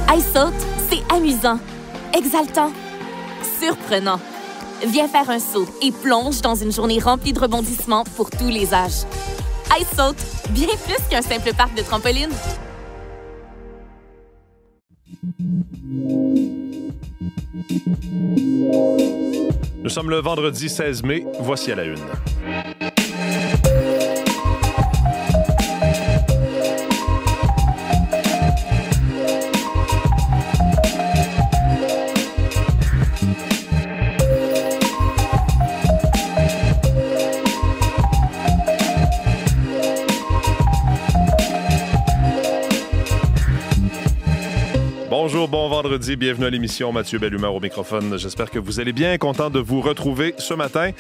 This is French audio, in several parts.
iSaute, c'est amusant, exaltant, surprenant. Viens faire un saut et plonge dans une journée remplie de rebondissements pour tous les âges. iSaute, bien plus qu'un simple parc de trampoline. Nous sommes le vendredi 16 mai. Voici à la une. Bonjour, bon vendredi, bienvenue à l'émission. Mathieu Bellumeur au microphone. J'espère que vous allez bien, content de vous retrouver ce matin.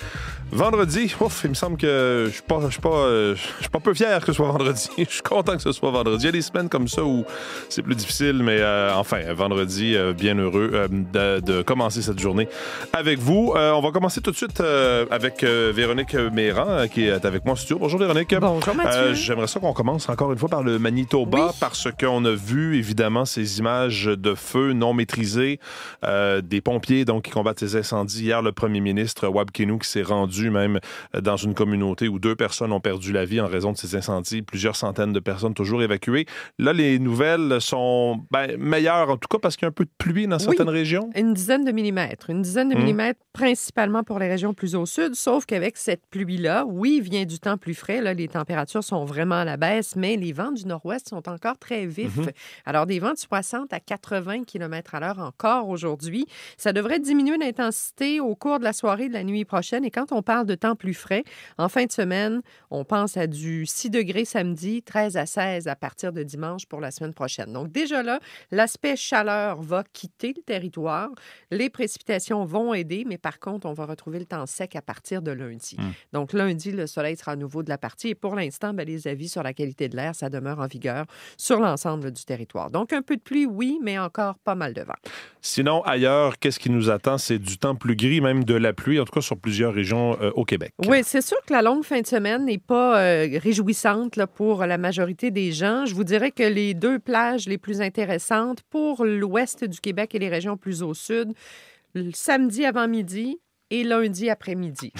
Vendredi, il me semble que je suis pas peu fier que ce soit vendredi. Je suis content que ce soit vendredi. Il y a des semaines comme ça où c'est plus difficile, mais enfin, vendredi, bien heureux de commencer cette journée avec vous. On va commencer tout de suite avec Véronique Méran qui est avec moi en studio. Bonjour Véronique. Bonjour Mathieu. J'aimerais ça qu'on commence encore une fois par le Manitoba parce qu'on a vu évidemment ces images de feu non maîtrisés, des pompiers donc qui combattent ces incendies. Hier, le premier ministre Wab Kinew qui s'est rendu même dans une communauté où 2 personnes ont perdu la vie en raison de ces incendies, plusieurs centaines de personnes toujours évacuées. Là, les nouvelles sont meilleures, en tout cas parce qu'il y a un peu de pluie dans certaines régions. Une dizaine de millimètres. Une dizaine de millimètres, principalement pour les régions plus au sud, sauf qu'avec cette pluie-là, oui, vient du temps plus frais. Là, les températures sont vraiment à la baisse, mais les vents du nord-ouest sont encore très vifs. Alors, des vents de 60 à 80 km/h encore aujourd'hui. Ça devrait diminuer d'intensité au cours de la soirée et de la nuit prochaine. Et quand on parle de temps plus frais, en fin de semaine, on pense à du 6 degrés samedi, 13 à 16 à partir de dimanche pour la semaine prochaine. Donc déjà là, l'aspect chaleur va quitter le territoire. Les précipitations vont aider, mais par contre, on va retrouver le temps sec à partir de lundi. Donc lundi, le soleil sera à nouveau de la partie. Et pour l'instant, les avis sur la qualité de l'air, ça demeure en vigueur sur l'ensemble du territoire. Donc un peu de pluie, oui, mais encore pas mal de vent. Sinon, ailleurs, qu'est-ce qui nous attend? C'est du temps plus gris, même de la pluie, en tout cas sur plusieurs régions au Québec. Oui, c'est sûr que la longue fin de semaine n'est pas réjouissante là, pour la majorité des gens. Je vous dirais que les 2 plages les plus intéressantes pour l'ouest du Québec et les régions plus au sud, le samedi avant-midi et lundi après-midi.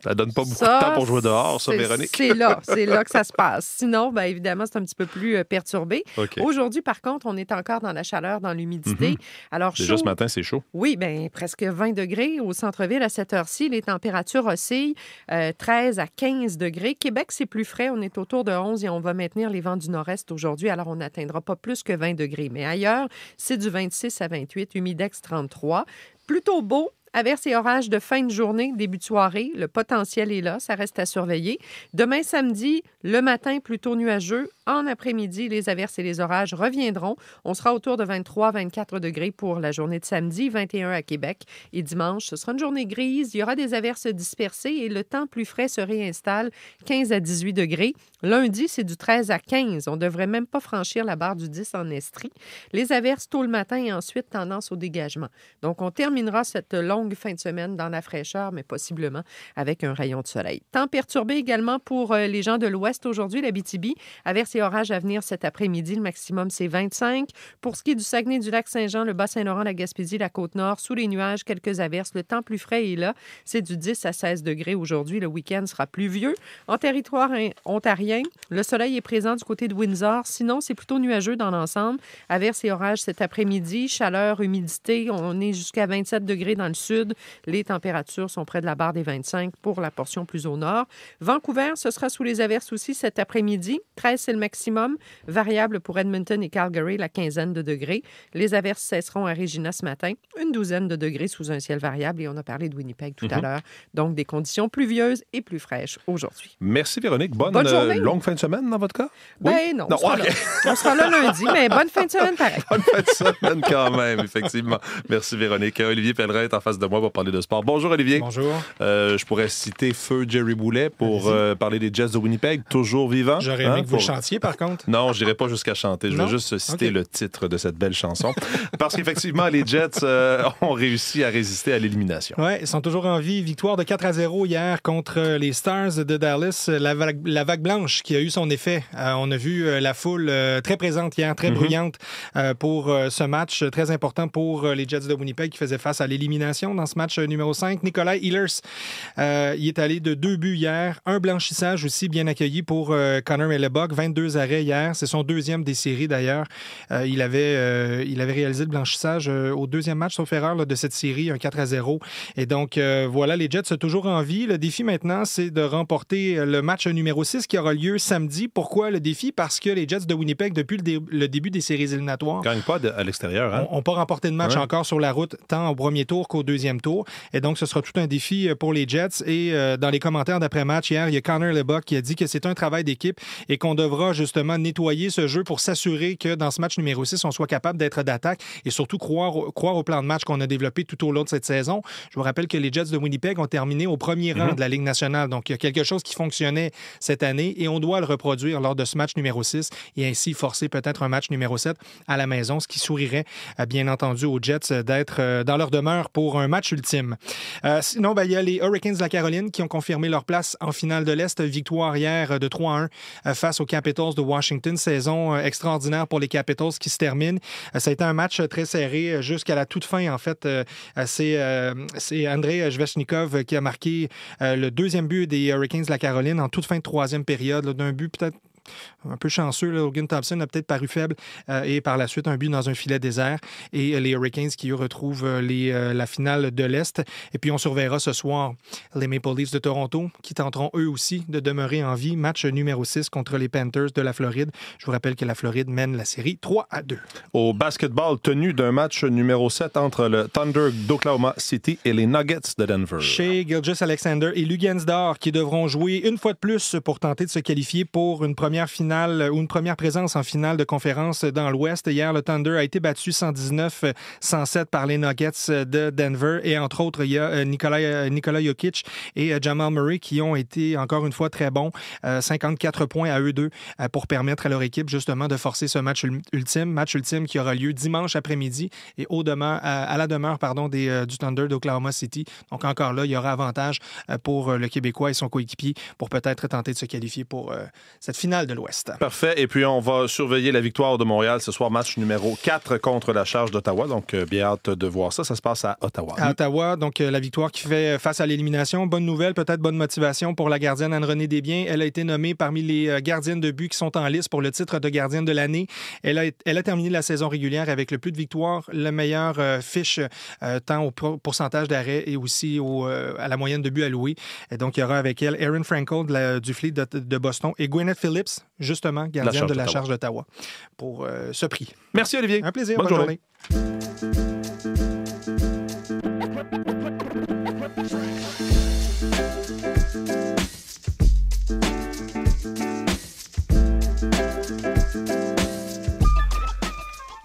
Ça donne pas beaucoup de temps pour jouer dehors, ça, Véronique? C'est là que ça se passe. Sinon, évidemment, c'est un petit peu plus perturbé. Okay. Aujourd'hui, par contre, on est encore dans la chaleur, dans l'humidité. Alors, déjà ce matin, c'est chaud. Oui, presque 20 degrés au centre-ville à cette heure-ci. Les températures oscillent 13 à 15 degrés. Québec, c'est plus frais. On est autour de 11 et on va maintenir les vents du nord-est aujourd'hui. Alors, on n'atteindra pas plus que 20 degrés. Mais ailleurs, c'est du 26 à 28, humidex 33. Plutôt beau. Averses et orages de fin de journée, début de soirée. Le potentiel est là, ça reste à surveiller. Demain, samedi, le matin, plutôt nuageux. En après-midi, les averses et les orages reviendront. On sera autour de 23-24 degrés pour la journée de samedi, 21 à Québec. Et dimanche, ce sera une journée grise. Il y aura des averses dispersées et le temps plus frais se réinstalle, 15 à 18 degrés. Lundi, c'est du 13 à 15. On ne devrait même pas franchir la barre du 10 en Estrie. Les averses tôt le matin et ensuite tendance au dégagement. Donc, on terminera cette longue fin de semaine dans la fraîcheur, mais possiblement avec un rayon de soleil. Temps perturbé également pour les gens de l'Ouest aujourd'hui, l'Abitibi. Averses et orages à venir cet après-midi. Le maximum, c'est 25. Pour ce qui est du Saguenay, du Lac-Saint-Jean, le Bas-Saint-Laurent, la Gaspésie, la Côte-Nord, sous les nuages, quelques averses. Le temps plus frais est là. C'est du 10 à 16 degrés aujourd'hui. Le week-end sera pluvieux. En territoire ontarien, le soleil est présent du côté de Windsor. Sinon, c'est plutôt nuageux dans l'ensemble. Averses et orages cet après-midi. Chaleur, humidité. On est jusqu'à 27 degrés dans le sud. Les températures sont près de la barre des 25 pour la portion plus au nord. Vancouver, ce sera sous les averses aussi cet après-midi. 13, c'est le maximum. Variable pour Edmonton et Calgary, la quinzaine de degrés. Les averses cesseront à Regina ce matin. Une douzaine de degrés sous un ciel variable. Et on a parlé de Winnipeg tout à l'heure. Donc, des conditions pluvieuses et plus fraîches aujourd'hui. Merci, Véronique. Bonne longue fin de semaine dans votre cas? Oui? Non, on sera là lundi, mais bonne fin de semaine pareil. Bonne fin de semaine quand même, effectivement. Merci, Véronique. Olivier Pellerin est en face de moi pour parler de sport. Bonjour, Olivier. Bonjour. Je pourrais citer Feu Jerry Boulet pour parler des Jets de Winnipeg, toujours vivants. J'aurais aimé que vous le chantiez, par contre. Non, je n'irai pas jusqu'à chanter. Je vais juste citer le titre de cette belle chanson. Parce qu'effectivement, les Jets ont réussi à résister à l'élimination. Oui, ils sont toujours en vie. Victoire de 4-0 hier contre les Stars de Dallas. La vague blanche dimanche qui a eu son effet. On a vu la foule très présente hier, très bruyante pour ce match très important pour les Jets de Winnipeg qui faisaient face à l'élimination dans ce match numéro 5. Nikolai Ehlers, il est allé de 2 buts hier. Un blanchissage aussi bien accueilli pour Connor Hellebuyck. 22 arrêts hier. C'est son deuxième des séries d'ailleurs. Il avait réalisé le blanchissage au deuxième match, sauf erreur, là, de cette série, un 4-0. Et donc, voilà, les Jets sont toujours en vie. Le défi maintenant, c'est de remporter le match numéro 6 qui aura lieu samedi. Pourquoi le défi? Parce que les Jets de Winnipeg, depuis le début des séries éliminatoires, ne gagnent pas à l'extérieur. Hein? N'ont pas remporté de match encore sur la route, tant au premier tour qu'au deuxième tour. Et donc, ce sera tout un défi pour les Jets. Et dans les commentaires d'après-match, hier, il y a Connor Hellebuyck qui a dit que c'est un travail d'équipe et qu'on devra justement nettoyer ce jeu pour s'assurer que dans ce match numéro 6, on soit capable d'être d'attaque et surtout croire au plan de match qu'on a développé tout au long de cette saison. Je vous rappelle que les Jets de Winnipeg ont terminé au premier rang de la Ligue nationale. Donc, il y a quelque chose qui fonctionnait cette année et on doit le reproduire lors de ce match numéro 6 et ainsi forcer peut-être un match numéro 7 à la maison, ce qui sourirait bien entendu aux Jets d'être dans leur demeure pour un match ultime. Sinon, il y a les Hurricanes de la Caroline qui ont confirmé leur place en finale de l'Est. Victoire hier de 3-1 face aux Capitals de Washington. Saison extraordinaire pour les Capitals qui se termine. Ça a été un match très serré jusqu'à la toute fin, en fait. C'est Andrei Svechnikov qui a marqué le deuxième but des Hurricanes de la Caroline en toute fin de troisième période, là, d'un but peut-être un peu chanceux. Logan Thompson a peut-être paru faible et par la suite, un but dans un filet désert. Et les Hurricanes qui, eux, retrouvent la finale de l'Est. Et puis, on surveillera ce soir les Maple Leafs de Toronto qui tenteront eux aussi de demeurer en vie. Match numéro 6 contre les Panthers de la Floride. Je vous rappelle que la Floride mène la série 3-2. Au basketball, tenue d'un match numéro 7 entre le Thunder d'Oklahoma City et les Nuggets de Denver. Shai Gilgeous-Alexander et Luguentz-Dort qui devront jouer une fois de plus pour tenter de se qualifier pour une première finale ou une première présence en finale de conférence dans l'Ouest. Hier, le Thunder a été battu 119-107 par les Nuggets de Denver et entre autres, il y a Nikola Jokic et Jamal Murray qui ont été encore une fois très bons. 54 points à eux deux pour permettre à leur équipe justement de forcer ce match ultime qui aura lieu dimanche après-midi et à la demeure du Thunder d'Oklahoma City. Donc encore là, il y aura avantage pour le Québécois et son coéquipier pour peut-être tenter de se qualifier pour cette finale de l'Ouest. Parfait. Et puis, on va surveiller la victoire de Montréal ce soir, match numéro 4 contre la Charge d'Ottawa. Donc, bien hâte de voir ça. Ça se passe à Ottawa. À Ottawa, donc la victoire qui fait face à l'élimination. Bonne nouvelle, peut-être bonne motivation pour la gardienne Anne-Renée Desbiens. Elle a été nommée parmi les gardiennes de but qui sont en lice pour le titre de gardienne de l'année. Elle a terminé la saison régulière avec le plus de victoires, le meilleur fiche tant au pourcentage d'arrêt et aussi à la moyenne de buts alloués. Et donc, il y aura avec elle Erin Frankel du Fleet de Boston et Gwyneth Phillips, justement, gardienne de la Charge d'Ottawa, pour ce prix. Merci, Olivier. Un plaisir. Bonne journée.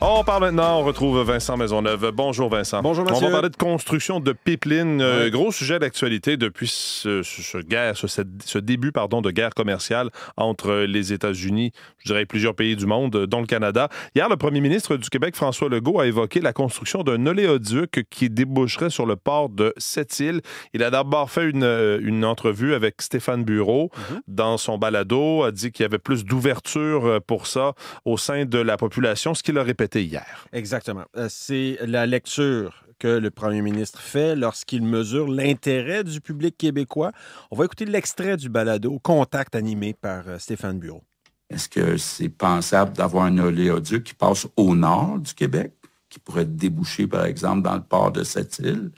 On parle maintenant, on retrouve Vincent Maisonneuve. Bonjour Vincent. Bonjour Mathieu. On va parler de construction de pipeline. Gros sujet d'actualité depuis ce début de guerre commerciale entre les États-Unis, je dirais plusieurs pays du monde, dont le Canada. Hier, le premier ministre du Québec, François Legault, a évoqué la construction d'un oléoduc qui déboucherait sur le port de Sept-Îles. Il a d'abord fait une entrevue avec Stéphane Bureau dans son balado, a dit qu'il y avait plus d'ouverture pour ça au sein de la population, ce qu'il a répété hier. Exactement. C'est la lecture que le premier ministre fait lorsqu'il mesure l'intérêt du public québécois. On va écouter l'extrait du balado Contact animé par Stéphane Bureau. Est-ce que c'est pensable d'avoir un oléoduc qui passe au nord du Québec, qui pourrait déboucher, par exemple, dans le port de Sept-Îles?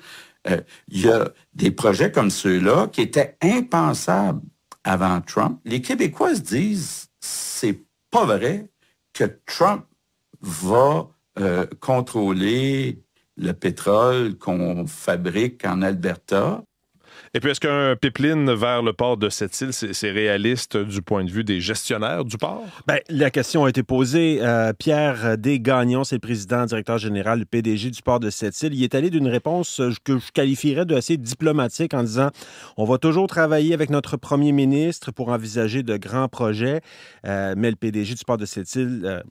Il y a des projets comme ceux-là qui étaient impensables avant Trump. Les Québécois se disent, c'est pas vrai que Trump va contrôler le pétrole qu'on fabrique en Alberta. Et puis, est-ce qu'un pipeline vers le port de Sept-Îles, c'est réaliste du point de vue des gestionnaires du port? Bien, la question a été posée. Pierre Desgagnon, c'est le président, directeur général, le PDG du port de Sept-Îles. Il est allé d'une réponse que je qualifierais d'assez diplomatique en disant « On va toujours travailler avec notre premier ministre pour envisager de grands projets. Mais le PDG du port de Sept-Îles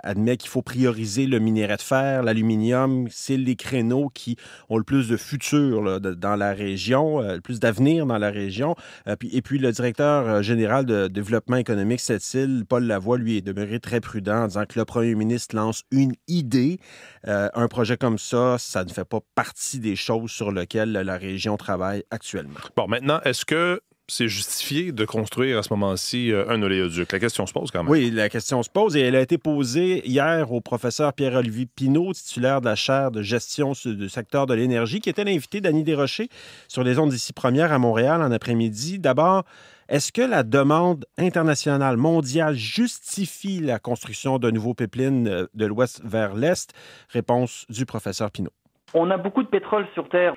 admet qu'il faut prioriser le minerai de fer, l'aluminium. C'est les créneaux qui ont le plus de futur là, dans la région. plus d'avenir dans la région. Et puis le directeur général de développement économique Sept-Îles, Paul Lavoie, lui, est demeuré très prudent en disant que le premier ministre lance une idée. Un projet comme ça ne fait pas partie des choses sur lesquelles la région travaille actuellement. Bon, maintenant, est-ce que c'est justifié de construire à ce moment-ci un oléoduc? La question se pose quand même. Oui, la question se pose et elle a été posée hier au professeur Pierre-Olivier Pinault, titulaire de la chaire de gestion du secteur de l'énergie, qui était l'invité d'Annie Desrochers sur les ondes d'ici première à Montréal en après-midi. D'abord, est-ce que la demande internationale, mondiale, justifie la construction d'un nouveau pipeline de l'ouest vers l'est? Réponse du professeur Pinault. On a beaucoup de pétrole sur Terre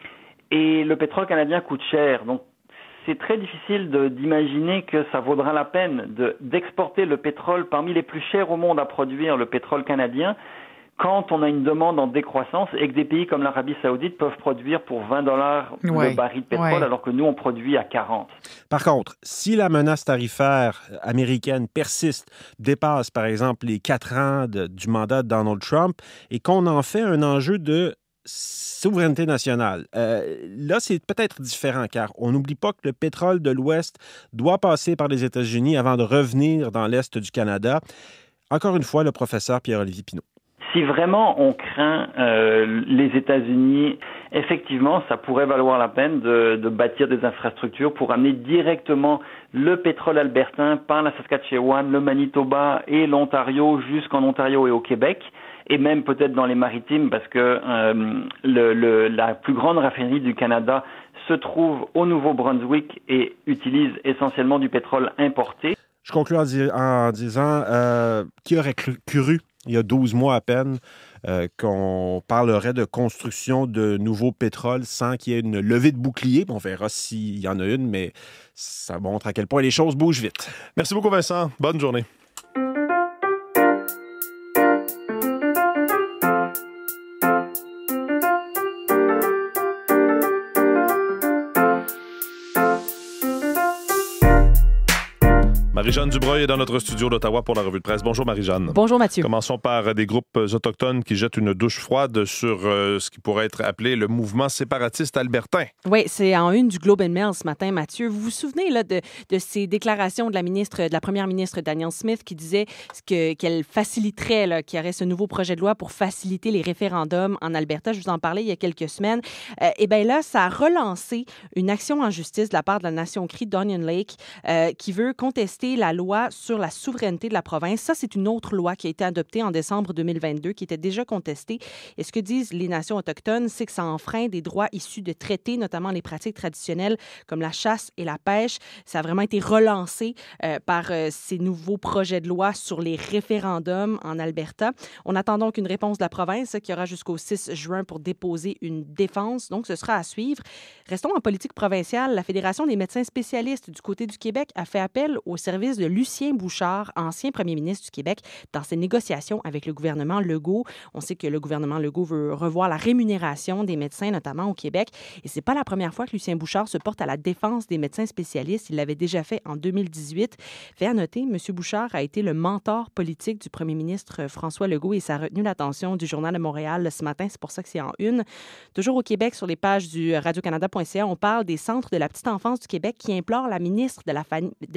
et le pétrole canadien coûte cher. Donc, c'est très difficile d'imaginer que ça vaudra la peine d'exporter le pétrole parmi les plus chers au monde à produire, le pétrole canadien, quand on a une demande en décroissance et que des pays comme l'Arabie Saoudite peuvent produire pour $20 le baril de pétrole, alors que nous, on produit à 40. Par contre, si la menace tarifaire américaine persiste, dépasse par exemple les 4 ans du mandat de Donald Trump et qu'on en fait un enjeu de souveraineté nationale. Là, c'est peut-être différent, car on n'oublie pas que le pétrole de l'Ouest doit passer par les États-Unis avant de revenir dans l'Est du Canada. Encore une fois, le professeur Pierre-Olivier Pinault. Si vraiment on craint les États-Unis, effectivement, ça pourrait valoir la peine de bâtir des infrastructures pour amener directement le pétrole albertain par la Saskatchewan, le Manitoba et l'Ontario jusqu'en Ontario et au Québec. Et même peut-être dans les maritimes, parce que la plus grande raffinerie du Canada se trouve au Nouveau-Brunswick et utilise essentiellement du pétrole importé. Je conclue en disant qui aurait cru, il y a 12 mois à peine, qu'on parlerait de construction de nouveaux pétroles sans qu'il y ait une levée de bouclier. On verra s'il y en a une, mais ça montre à quel point les choses bougent vite. Merci beaucoup, Vincent. Bonne journée. Marie-Jeanne Dubreuil est dans notre studio d'Ottawa pour la revue de presse. Bonjour Marie-Jeanne. Bonjour Mathieu. Commençons par des groupes autochtones qui jettent une douche froide sur ce qui pourrait être appelé le mouvement séparatiste albertain. Oui, c'est en une du Globe and Mail ce matin, Mathieu. Vous vous souvenez là, de ces déclarations de la première ministre Danielle Smith qui disait qu'elle faciliterait, là, qu'il y aurait ce nouveau projet de loi pour faciliter les référendums en Alberta. Je vous en parlais il y a quelques semaines. Et bien là, ça a relancé une action en justice de la part de la Nation Cree d'Onion Lake qui veut contester la loi sur la souveraineté de la province. Ça, c'est une autre loi qui a été adoptée en décembre 2022, qui était déjà contestée. Et ce que disent les nations autochtones, c'est que ça enfreint des droits issus de traités, notamment les pratiques traditionnelles comme la chasse et la pêche. Ça a vraiment été relancé par ces nouveaux projets de loi sur les référendums en Alberta. On attend donc une réponse de la province qui aura jusqu'au 6 juin pour déposer une défense. Donc, ce sera à suivre. Restons en politique provinciale. La Fédération des médecins spécialistes du côté du Québec a fait appel au service de Lucien Bouchard, ancien premier ministre du Québec, dans ses négociations avec le gouvernement Legault. On sait que le gouvernement Legault veut revoir la rémunération des médecins, notamment au Québec. Et c'est pas la première fois que Lucien Bouchard se porte à la défense des médecins spécialistes. Il l'avait déjà fait en 2018. Fait à noter, M. Bouchard a été le mentor politique du premier ministre François Legault et ça a retenu l'attention du Journal de Montréal ce matin. C'est pour ça que c'est en une. Toujours au Québec, sur les pages du radiocanada.ca, on parle des centres de la petite enfance du Québec qui implorent la ministre de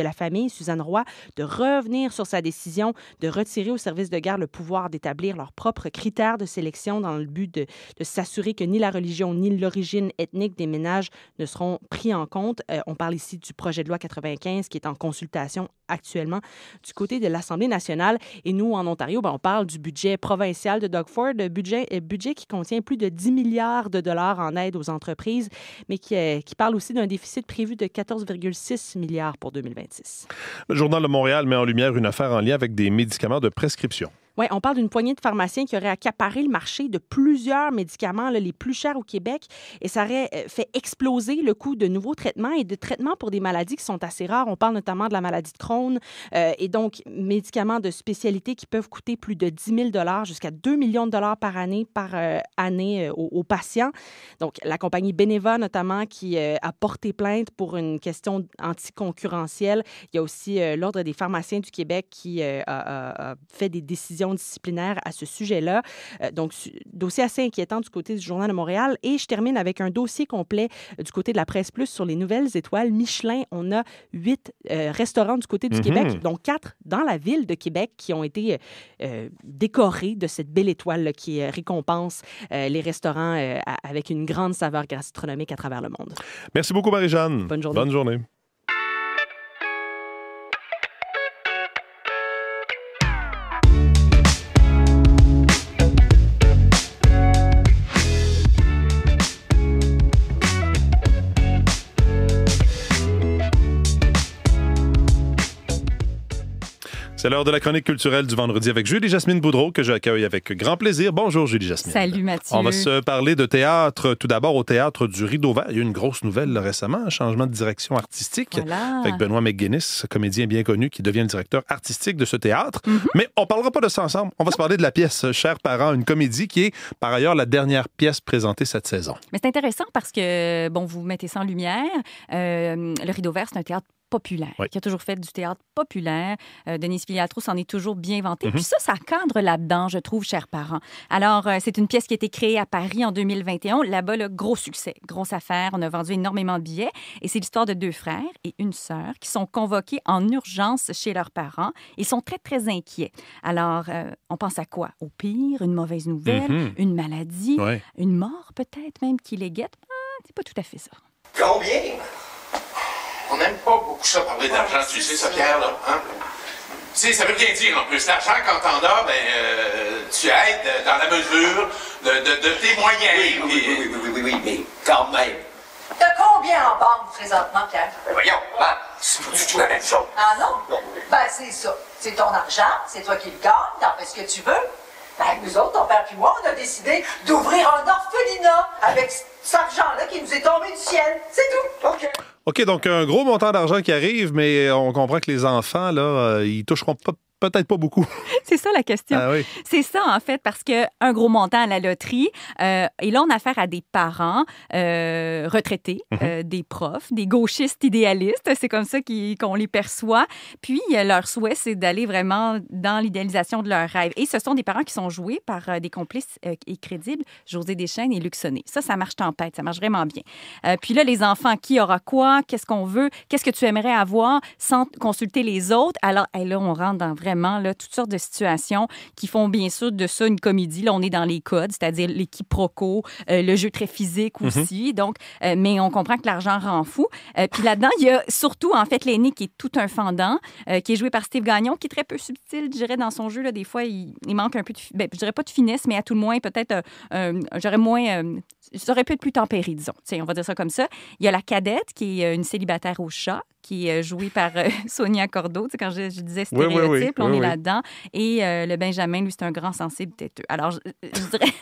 la Famille, Suzanne Roy, de revenir sur sa décision de retirer au service de garde le pouvoir d'établir leurs propres critères de sélection dans le but de s'assurer que ni la religion ni l'origine ethnique des ménages ne seront pris en compte. On parle ici du projet de loi 95 qui est en consultation actuellement du côté de l'Assemblée nationale. Et nous, en Ontario, on parle du budget provincial de Doug Ford, budget qui contient plus de 10 milliards de dollars en aide aux entreprises, mais qui parle aussi d'un déficit prévu de 14,6 milliards pour 2026. Le Journal de Montréal met en lumière une affaire en lien avec des médicaments de prescription. Oui, on parle d'une poignée de pharmaciens qui auraient accaparé le marché de plusieurs médicaments là, les plus chers au Québec et ça aurait fait exploser le coût de nouveaux traitements et de traitements pour des maladies qui sont assez rares. On parle notamment de la maladie de Crohn et donc médicaments de spécialité qui peuvent coûter plus de 10 000 jusqu'à 2 millions de dollars par année aux patients. Donc, la compagnie Beneva, notamment, qui a porté plainte pour une question anticoncurrentielle. Il y a aussi l'Ordre des pharmaciens du Québec qui a fait des décisions décision disciplinaire à ce sujet-là. Donc, dossier assez inquiétant du côté du Journal de Montréal. Et je termine avec un dossier complet du côté de la Presse Plus sur les nouvelles étoiles Michelin. On a 8 restaurants du côté du Québec, dont 4 dans la ville de Québec qui ont été décorés de cette belle étoile là, qui récompense les restaurants avec une grande saveur gastronomique à travers le monde. Merci beaucoup, Marie-Jeanne. Bonne journée. Bonne journée. C'est l'heure de la chronique culturelle du vendredi avec Julie-Jasmine Boudreau, que j'accueille avec grand plaisir. Bonjour, Julie-Jasmine. Salut, Mathieu. On va se parler de théâtre. Tout d'abord, au Théâtre du Rideau Vert. Il y a eu une grosse nouvelle là, récemment, un changement de direction artistique Voilà. avec Benoît McGuinness, comédien bien connu, qui devient le directeur artistique de ce théâtre. Mais on ne parlera pas de ça ensemble. On va se parler de la pièce Chers parents, une comédie qui est, par ailleurs, la dernière pièce présentée cette saison. Mais c'est intéressant parce que, bon, vous mettez ça en lumière. Le Rideau Vert, c'est un théâtre populaire, qui a toujours fait du théâtre populaire. Denise Filiatro s'en est toujours bien vanté. Puis ça cadre là-dedans, je trouve, Chers parents. Alors, c'est une pièce qui a été créée à Paris en 2021. Là-bas, le gros succès, grosse affaire. On a vendu énormément de billets. Et c'est l'histoire de 2 frères et une sœur qui sont convoqués en urgence chez leurs parents. Ils sont très, très inquiets. Alors, on pense à quoi? Au pire, une mauvaise nouvelle, une maladie, une mort peut-être même qui les guette. C'est pas tout à fait ça. Combien? On n'aime pas beaucoup ça parler d'argent, tu sais, ça, Pierre, là, hein? Tu sais, ça veut rien dire, en plus. L'argent, quand t'en as, tu aides dans la mesure de tes moyens. Oui, mais quand même. T'as combien en banque présentement, Pierre? Voyons, c'est pas du tout la même chose. Ah non? Ben, c'est ça. C'est ton argent, c'est toi qui le gagnes, t'en fais ce que tu veux. Ben, nous autres, ton père puis moi, on a décidé d'ouvrir un orphelinat avec cet argent-là qui nous est tombé du ciel. C'est tout. OK. OK, donc un gros montant d'argent qui arrive, mais on comprend que les enfants, là, ils toucheront peut-être pas beaucoup. C'est ça la question. Ah oui. C'est ça, en fait, parce qu'un gros montant à la loterie, et là, on a affaire à des parents retraités, des profs, des gauchistes idéalistes. C'est comme ça qu'on les perçoit. Puis, leur souhait, c'est d'aller vraiment dans l'idéalisation de leurs rêves. Et ce sont des parents qui sont joués par des complices et crédibles, José Deschênes et Luc Sonnet. Ça marche tempête. Ça marche vraiment bien. Puis là, les enfants, qui aura quoi? Qu'est-ce qu'on veut? Qu'est-ce que tu aimerais avoir sans consulter les autres? Alors, là, on rentre dans vraiment là, toutes sortes de situations qui font bien sûr de ça une comédie. Là, on est dans les codes, c'est-à-dire les quiproquos, le jeu très physique aussi. Donc, mais on comprend que l'argent rend fou. Puis là-dedans, il y a surtout, en fait, l'aîné qui est tout un fendant, qui est joué par Steve Gagnon, qui est très peu subtil, je dirais, dans son jeu. Là, des fois, il manque un peu de... je dirais pas de finesse, mais à tout le moins, peut-être, j'aurais moins... ça aurait pu être plus tempéré, disons. Tiens, on va dire ça comme ça. Il y a la cadette, qui est une célibataire au chat, qui est jouée par Sonia Cordeau. Tu sais, quand je disais stéréotype, on est là-dedans. Et le Benjamin, lui, c'est un grand sensible têteux. Alors, je dirais...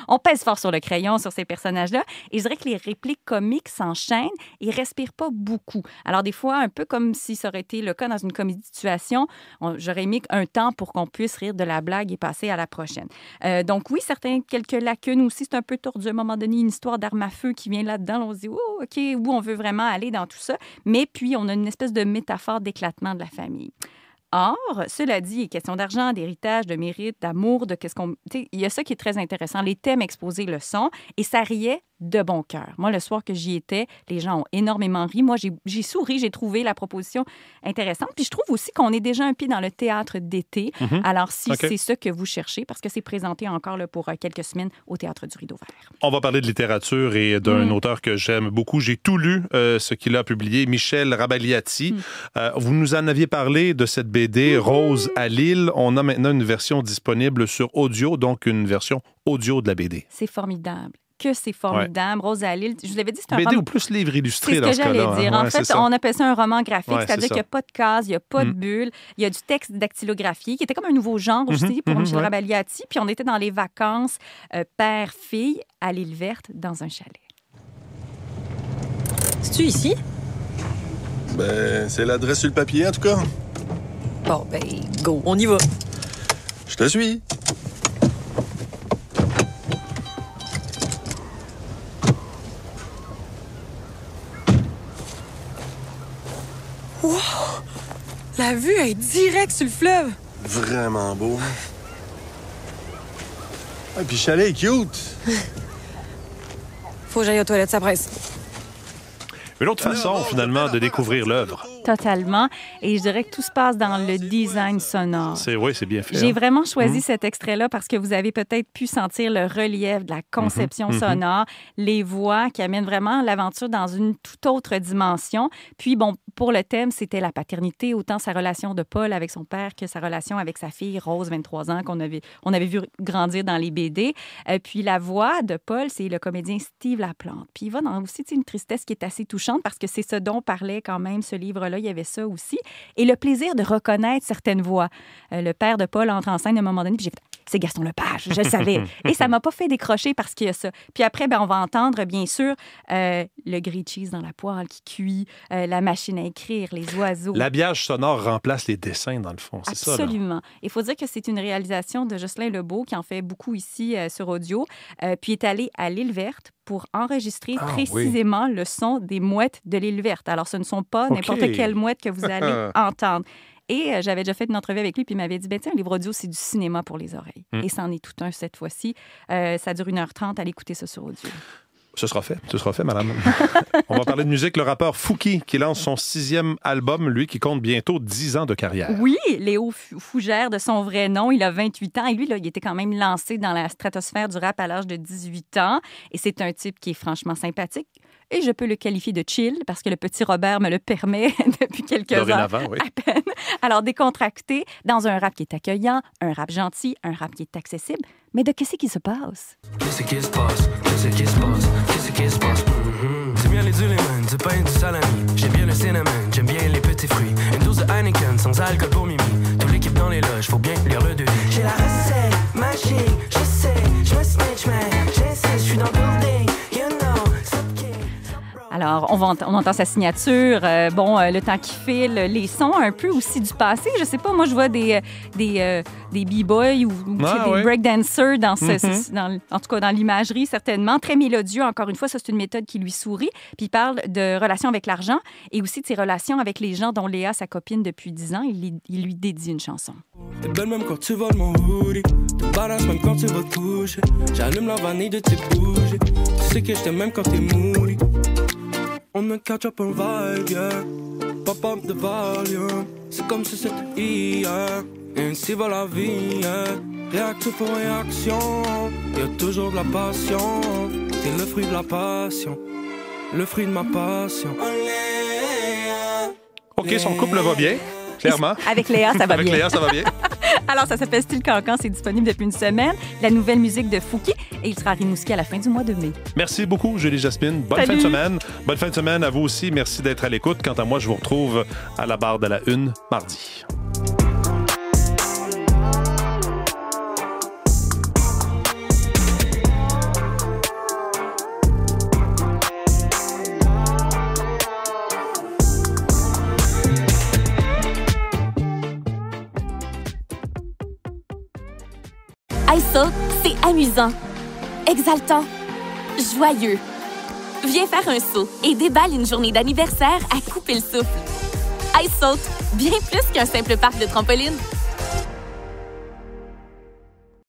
on pèse fort sur le crayon, sur ces personnages-là. Et je dirais que les répliques comiques s'enchaînent et respirent pas beaucoup. Alors, des fois, un peu comme si ça aurait été le cas dans une comédie de situation, j'aurais mis un temps pour qu'on puisse rire de la blague et passer à la prochaine. Donc, oui, quelques lacunes aussi. C'est un peu tordu. À un moment donné, une histoire d'arme à feu qui vient là-dedans. On se dit, oh, OK, où on veut vraiment aller dans tout ça. Mais puis, on a une espèce de métaphore d'éclatement de la famille. Or, cela dit, il est question d'argent, d'héritage, de mérite, d'amour, de qu'est-ce qu'on... Il y a ça qui est très intéressant. Les thèmes exposés le sont et ça riait de bon cœur. Moi, le soir que j'y étais, les gens ont énormément ri. Moi, j'ai souri, j'ai trouvé la proposition intéressante. Puis je trouve aussi qu'on est déjà un pied dans le théâtre d'été. Alors, si c'est ça que vous cherchez, parce que c'est présenté encore là, pour quelques semaines au Théâtre du Rideau Vert. On va parler de littérature et d'un auteur que j'aime beaucoup. J'ai tout lu ce qu'il a publié, Michel Rabagliati. Vous nous en aviez parlé de cette BD Rose à Lille. On a maintenant une version disponible sur audio, donc une version audio de la BD. C'est formidable. Que c'est formidable. Rose à Lille, je vous l'avais dit, c'est un BD roman... ou plus livre illustré dans ce cas-là. C'est ce que j'allais dire. En fait, on appelle ça un roman graphique, c'est-à-dire qu'il n'y a pas de cases, il n'y a pas de bulles, il y a du texte dactylographié, qui était comme un nouveau genre aussi pour Michel Rabagliati. Puis on était dans les vacances père-fille à l'île verte dans un chalet. C'est-tu ici? Ben, c'est l'adresse sur le papier, en tout cas. Bon, ben, go, on y va. Je te suis. Wow! La vue est directe sur le fleuve. vraiment beau. Ah, puis le chalet est cute. Faut que j'aille aux toilettes, ça presse. Une autre façon, finalement, de découvrir l'œuvre. Totalement. Et je dirais que tout se passe dans le design sonore. Oui, c'est bien fait. J'ai vraiment choisi cet extrait-là parce que vous avez peut-être pu sentir le relief de la conception sonore, les voix qui amènent vraiment l'aventure dans une toute autre dimension. Puis, bon, pour le thème, c'était la paternité, autant sa relation de Paul avec son père que sa relation avec sa fille, Rose, 23 ans, on avait vu grandir dans les BD. Puis la voix de Paul, c'est le comédien Steve Laplante. Puis il va dans aussi une tristesse qui est assez touchante parce que c'est ce dont parlait quand même ce livre-là. Il y avait ça aussi. Et le plaisir de reconnaître certaines voix. Le père de Paul entre en scène à un moment donné, puis j'ai fait « C'est Gaston Lepage, je le savais. » Et ça m'a pas fait décrocher parce qu'il y a ça. Puis après, on va entendre, bien sûr, le grilled cheese dans la poêle qui cuit, la machine à écrire, les oiseaux. L'habillage sonore remplace les dessins, dans le fond. C'est ça, là. Absolument. Il faut dire que c'est une réalisation de Jocelyn Lebeau qui en fait beaucoup ici sur audio, puis est allé à l'Île Verte pour enregistrer précisément le son des mouettes de l'Île Verte. Alors, ce ne sont pas n'importe quelle mouette que vous allez entendre. Et j'avais déjà fait une entrevue avec lui, puis il m'avait dit, un livre audio, c'est du cinéma pour les oreilles. Et c'en est tout un cette fois-ci. Ça dure 1h30, allez écouter ça sur audio. Ce sera fait, madame. On va parler de musique. Le rappeur Fouki, qui lance son 6e album, lui, qui compte bientôt 10 ans de carrière. Oui, Léo Fougère, de son vrai nom, il a 28 ans. Et lui, là, il était quand même lancé dans la stratosphère du rap à l'âge de 18 ans. Et c'est un type qui est franchement sympathique. Et je peux le qualifier de chill, parce que le petit Robert me le permet depuis quelques heures à peine. Alors, décontracté, dans un rap qui est accueillant, un rap gentil, un rap qui est accessible. Mais de qu'est-ce qui se passe? Qu'est-ce qui se passe? Qu'est-ce qui se passe? Qu'est-ce qui se passe? C'est bien les éléments, du pain, du salami. J'aime bien le cinnamon, j'aime bien les petits fruits. Une dose de Heineken sans alcool pour Mimi. Toute l'équipe dans les loges, faut bien lire le devis. J'ai la recette magique, je sais, je me snitch, mais j'essaie, je suis dans le building, you know. Alors, on entend sa signature, le temps qui file, les sons un peu aussi du passé. Je sais pas, moi, je vois des b-boys ou des breakdancers en tout cas dans l'imagerie, certainement. Très mélodieux, encore une fois, ça, c'est une méthode qui lui sourit. Puis il parle de relations avec l'argent et aussi de ses relations avec les gens dont Léa, sa copine depuis 10 ans, il lui dédie une chanson. T'es belle même quand tu voles mon hoodie. T'es badass même quand tu vas te coucher. J'allume la vanille de tes bougies. Tu sais que je t'aime même quand t'es moody. On me catch up un vibe, yeah. Pop up the volume. C'est comme si c'était hier. Ainsi va la vie, yeah. Réaction pour réaction. Y'a toujours de la passion. T'es le fruit de la passion. Le fruit de ma passion. OK, son couple va bien, clairement. Avec Léa, ça va bien. Avec Léa, ça va bien. Alors, ça s'appelle Style Cancan, c'est disponible depuis une semaine. La nouvelle musique de Fouki, et il sera à Rimouski à la fin du mois de mai. Merci beaucoup, Julie-Jasmine. Bonne fin de semaine. Bonne fin de semaine à vous aussi. Merci d'être à l'écoute. Quant à moi, je vous retrouve à la barre de la Une mardi. iSaut, c'est amusant, exaltant, joyeux. Viens faire un saut et déballe une journée d'anniversaire à couper le souffle. iSaut, bien plus qu'un simple parc de trampoline.